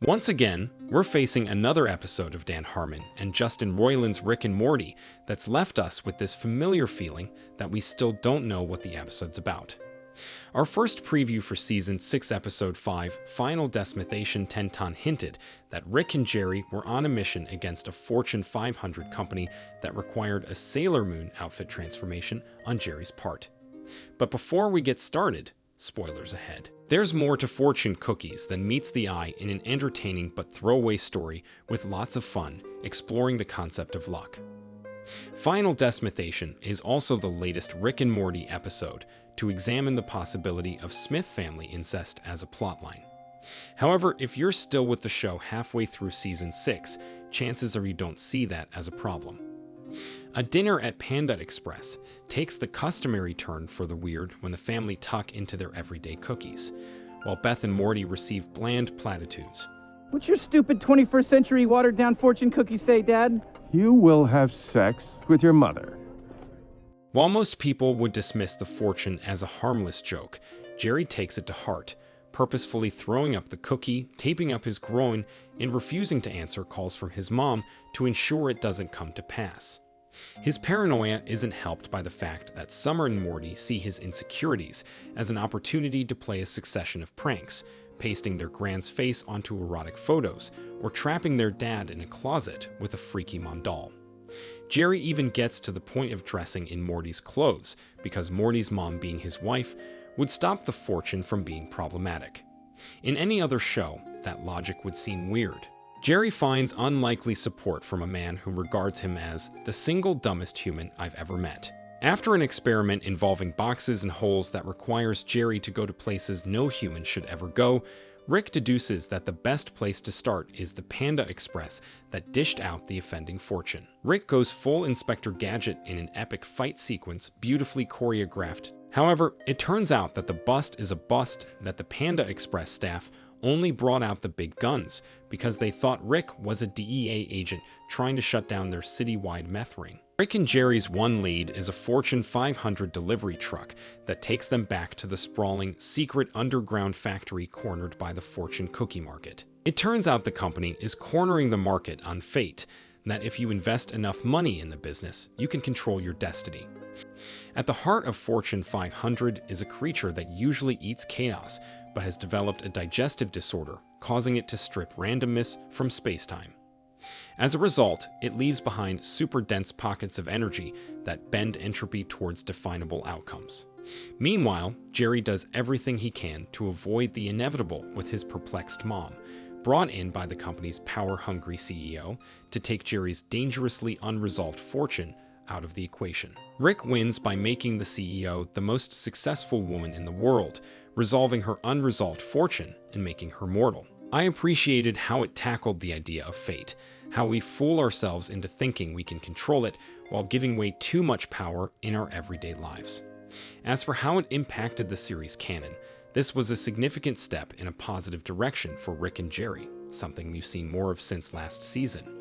Once again, we're facing another episode of Dan Harmon and Justin Roiland's Rick and Morty that's left us with this familiar feeling that we still don't know what the episode's about. Our first preview for Season 6, Episode 5, Final Decimation Tenton hinted that Rick and Jerry were on a mission against a Fortune 500 company that required a Sailor Moon outfit transformation on Jerry's part. But before we get started, spoilers ahead. There's more to fortune cookies than meets the eye in an entertaining but throwaway story with lots of fun, exploring the concept of luck. Final Decimation is also the latest Rick and Morty episode to examine the possibility of Smith family incest as a plotline. However, if you're still with the show halfway through Season 6, chances are you don't see that as a problem. A dinner at Panda Express takes the customary turn for the weird when the family tuck into their everyday cookies, while Beth and Morty receive bland platitudes. What's your stupid 21st century watered-down fortune cookie say, Dad? You will have sex with your mother. While most people would dismiss the fortune as a harmless joke, Jerry takes it to heart, purposefully throwing up the cookie, taping up his groin, and refusing to answer calls from his mom to ensure it doesn't come to pass. His paranoia isn't helped by the fact that Summer and Morty see his insecurities as an opportunity to play a succession of pranks, pasting their grand's face onto erotic photos, or trapping their dad in a closet with a freaky mom doll. Jerry even gets to the point of dressing in Morty's clothes because Morty's mom, being his wife, would stop the fortune from being problematic. In any other show, that logic would seem weird. Jerry finds unlikely support from a man who regards him as the single dumbest human I've ever met. After an experiment involving boxes and holes that requires Jerry to go to places no human should ever go, Rick deduces that the best place to start is the Panda Express that dished out the offending fortune. Rick goes full Inspector Gadget in an epic fight sequence beautifully choreographed. However, it turns out that the bust is a bust, that the Panda Express staff only brought out the big guns because they thought Rick was a DEA agent trying to shut down their citywide meth ring. Rick and Jerry's one lead is a Fortune 500 delivery truck that takes them back to the sprawling, secret underground factory cornered by the fortune cookie market. It turns out the company is cornering the market on fate, that if you invest enough money in the business, you can control your destiny. At the heart of Fortune 500 is a creature that usually eats chaos, but has developed a digestive disorder, causing it to strip randomness from space-time. As a result, it leaves behind super dense pockets of energy that bend entropy towards definable outcomes. Meanwhile, Jerry does everything he can to avoid the inevitable with his perplexed mom, brought in by the company's power-hungry CEO to take Jerry's dangerously unresolved fortune out of the equation. Rick wins by making the CEO the most successful woman in the world, resolving her unresolved fortune and making her mortal. I appreciated how it tackled the idea of fate, how we fool ourselves into thinking we can control it while giving way too much power in our everyday lives. As for how it impacted the series canon, this was a significant step in a positive direction for Rick and Jerry, something we've seen more of since last season.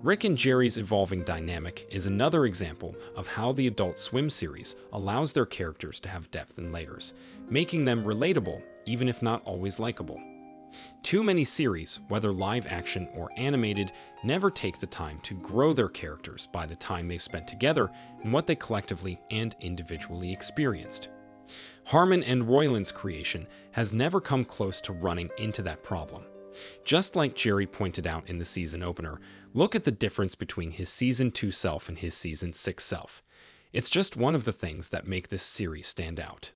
Rick and Jerry's evolving dynamic is another example of how the Adult Swim series allows their characters to have depth and layers, making them relatable even if not always likable. Too many series, whether live action or animated, never take the time to grow their characters by the time they've spent together and what they collectively and individually experienced. Harmon and Roiland's creation has never come close to running into that problem. Just like Jerry pointed out in the season opener, look at the difference between his Season 2 self and his Season 6 self. It's just one of the things that make this series stand out.